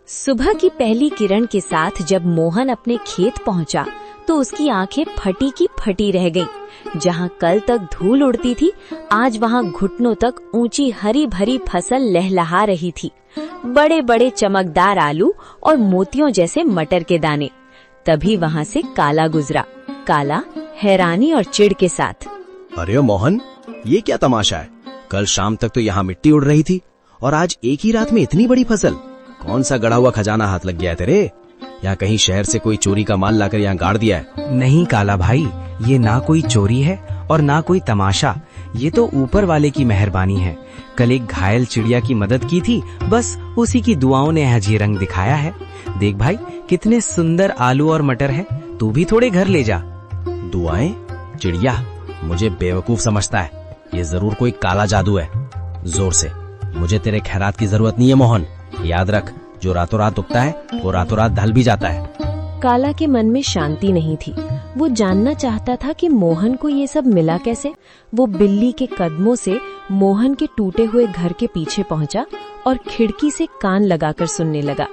सुबह की पहली किरण के साथ जब मोहन अपने खेत पहुंचा तो उसकी आंखें फटी की फटी रह गईं। जहां कल तक धूल उड़ती थी, आज वहां घुटनों तक ऊंची हरी भरी फसल लहलहा रही थी। बड़े बड़े चमकदार आलू और मोतियों जैसे मटर के दाने। तभी वहां से काला गुजरा। काला हैरानी और चिढ़ के साथ, अरे मोहन, ये क्या तमाशा है? कल शाम तक तो यहाँ मिट्टी उड़ रही थी और आज एक ही रात में इतनी बड़ी फसल। कौन सा गड़ा हुआ खजाना हाथ लग गया है तेरे? या कहीं शहर से कोई चोरी का माल लाकर यहाँ गाड़ दिया है? नहीं काला भाई, ये ना कोई चोरी है और ना कोई तमाशा। ये तो ऊपर वाले की मेहरबानी है। कल एक घायल चिड़िया की मदद की थी, बस उसी की दुआओं ने आज ये रंग दिखाया है। देख भाई, कितने सुंदर आलू और मटर है। तू भी थोड़े घर ले जा। दुआएं? चिड़िया मुझे बेवकूफ समझता है। ये जरूर कोई काला जादू है। जोर से, मुझे तेरे खैरात की जरूरत नहीं है मोहन। याद रख, जो रातों रात उगता है वो रातों रात ढल भी जाता है। काला के मन में शांति नहीं थी। वो जानना चाहता था कि मोहन को ये सब मिला कैसे। वो बिल्ली के कदमों से मोहन के टूटे हुए घर के पीछे पहुंचा और खिड़की से कान लगाकर सुनने लगा।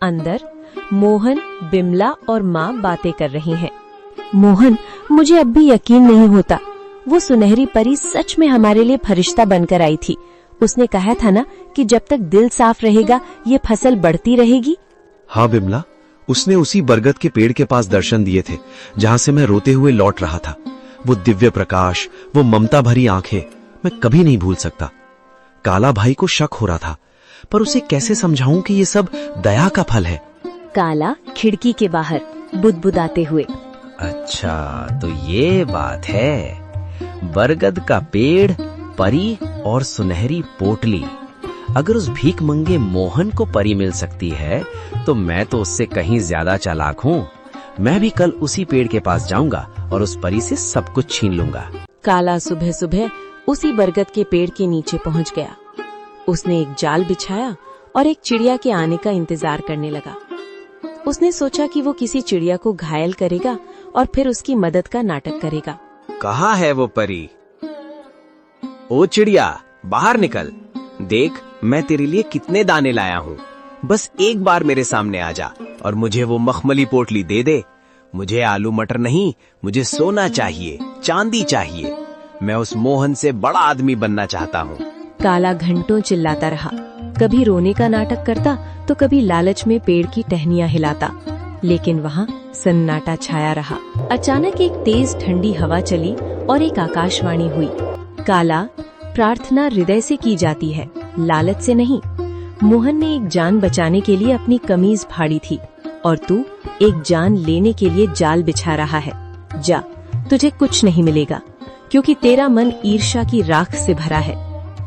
अंदर मोहन, बिमला और माँ बातें कर रही हैं। मोहन, मुझे अब भी यकीन नहीं होता। वो सुनहरी परी सच में हमारे लिए फरिश्ता बनकर आई थी। उसने कहा था ना कि जब तक दिल साफ रहेगा ये फसल बढ़ती रहेगी। हाँ बिमला, उसने उसी बरगद के पेड़ के पास दर्शन दिए थे जहाँ से मैं रोते हुए लौट रहा था। वो दिव्य प्रकाश, वो ममता भरी आंखें, मैं कभी नहीं भूल सकता। काला भाई को शक हो रहा था, पर उसे कैसे समझाऊं कि ये सब दया का फल है। काला खिड़की के बाहर बुदबुदाते हुए, अच्छा तो ये बात है। बरगद का पेड़, परी और सुनहरी पोटली। अगर उस भीख मंगे मोहन को परी मिल सकती है तो मैं तो उससे कहीं ज्यादा चालाक हूँ। मैं भी कल उसी पेड़ के पास जाऊंगा और उस परी से सब कुछ छीन लूंगा। काला सुबह सुबह उसी बरगद के पेड़ के नीचे पहुंच गया। उसने एक जाल बिछाया और एक चिड़िया के आने का इंतजार करने लगा। उसने सोचा कि वो किसी चिड़िया को घायल करेगा और फिर उसकी मदद का नाटक करेगा। कहाँ है वो परी? ओ चिड़िया, बाहर निकल। देख, मैं तेरे लिए कितने दाने लाया हूँ। बस एक बार मेरे सामने आ जा और मुझे वो मखमली पोटली दे दे। मुझे आलू मटर नहीं, मुझे सोना चाहिए, चांदी चाहिए। मैं उस मोहन से बड़ा आदमी बनना चाहता हूँ। काला घंटों चिल्लाता रहा। कभी रोने का नाटक करता तो कभी लालच में पेड़ की टहनियां हिलाता, लेकिन वहाँ सन्नाटा छाया रहा। अचानक एक तेज ठंडी हवा चली और एक आकाशवाणी हुई। काला, प्रार्थना हृदय से की जाती है, लालच से नहीं। मोहन ने एक जान बचाने के लिए अपनी कमीज फाड़ी थी और तू एक जान लेने के लिए जाल बिछा रहा है। जा, तुझे कुछ नहीं मिलेगा, क्योंकि तेरा मन ईर्ष्या की राख से भरा है।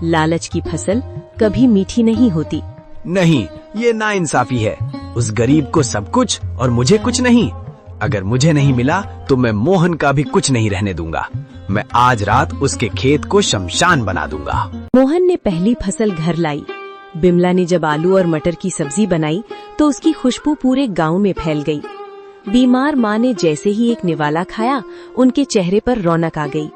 लालच की फसल कभी मीठी नहीं होती। नहीं, ये नाइंसाफी है। उस गरीब को सब कुछ और मुझे कुछ नहीं। अगर मुझे नहीं मिला तो मैं मोहन का भी कुछ नहीं रहने दूंगा। मैं आज रात उसके खेत को शमशान बना दूंगा। मोहन ने पहली फसल घर लाई। बिमला ने जब आलू और मटर की सब्जी बनाई तो उसकी खुशबू पूरे गांव में फैल गई। बीमार माँ ने जैसे ही एक निवाला खाया, उनके चेहरे पर रौनक आ गई।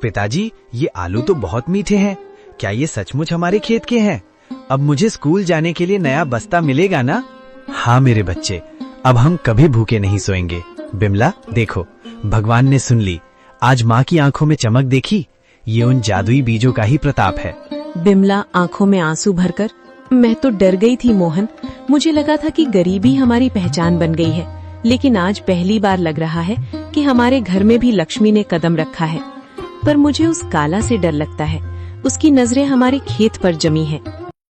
पिताजी, ये आलू तो बहुत मीठे हैं। क्या ये सचमुच हमारे खेत के हैं? अब मुझे स्कूल जाने के लिए नया बस्ता मिलेगा ना? हाँ मेरे बच्चे, अब हम कभी भूखे नहीं सोएंगे। बिमला देखो, भगवान ने सुन ली। आज माँ की आंखों में चमक देखी? ये उन जादुई बीजों का ही प्रताप है। बिमला आंखों में आंसू भरकर, मैं तो डर गई थी मोहन। मुझे लगा था कि गरीबी हमारी पहचान बन गई है, लेकिन आज पहली बार लग रहा है कि हमारे घर में भी लक्ष्मी ने कदम रखा है। पर मुझे उस काला से डर लगता है। उसकी नजरें हमारे खेत पर जमी हैं।